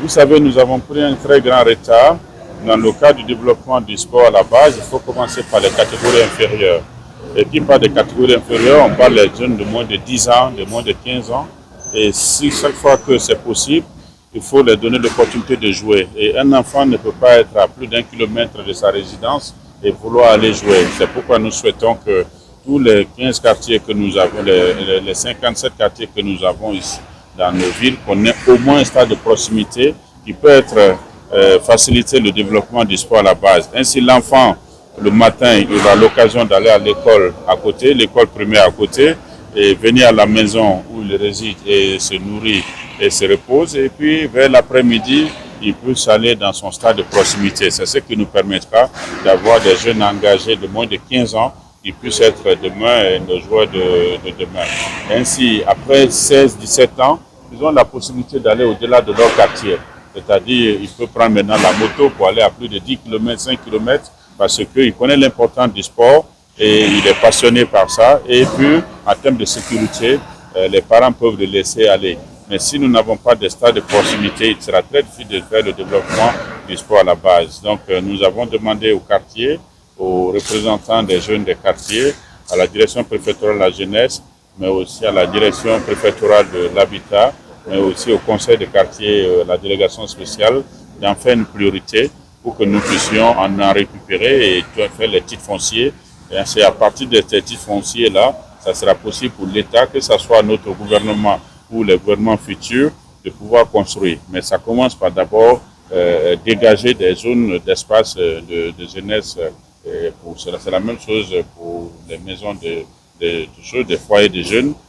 Vous savez, nous avons pris un très grand retard. Dans le cadre du développement du sport à la base, il faut commencer par les catégories inférieures. Et puis par des catégories inférieures, on parle des jeunes de moins de 10 ans, de moins de 15 ans. Et si chaque fois que c'est possible, il faut leur donner l'opportunité de jouer. Et un enfant ne peut pas être à plus d'1 kilomètre de sa résidence et vouloir aller jouer. C'est pourquoi nous souhaitons que tous les 15 quartiers que nous avons, les 57 quartiers que nous avons ici dans nos villes, qu'on ait au moins un stade de proximité qui peut être faciliter le développement du sport à la base. Ainsi, l'enfant, le matin, il aura l'occasion d'aller à l'école à côté, l'école primaire à côté, et venir à la maison où il réside et se nourrit et se repose. Et puis, vers l'après-midi, il peut s'aller dans son stade de proximité. C'est ce qui nous permettra d'avoir des jeunes engagés de moins de 15 ans qui puissent être demain nos joueurs de demain. Ainsi, après 16-17 ans, ils ont la possibilité d'aller au-delà de leur quartier. C'est-à-dire, il peut prendre maintenant la moto pour aller à plus de 10 km, 5 km, parce qu'il connaît l'importance du sport et il est passionné par ça. Et puis, en termes de sécurité, les parents peuvent le laisser aller. Mais si nous n'avons pas de stade de proximité, il sera très difficile de faire le développement du sport à la base. Donc, nous avons demandé au quartier, aux représentants des jeunes des quartiers, à la direction préfectorale de la jeunesse, mais aussi à la direction préfectorale de l'habitat, mais aussi au conseil de quartier, la délégation spéciale, d'en faire une priorité pour que nous puissions en récupérer et faire les titres fonciers. Et c'est à partir de ces titres fonciers-là, ça sera possible pour l'État, que ce soit notre gouvernement ou les gouvernements futurs, de pouvoir construire. Mais ça commence par d'abord dégager des zones d'espace de jeunesse. C'est la même chose pour les maisons des foyers de jeunes.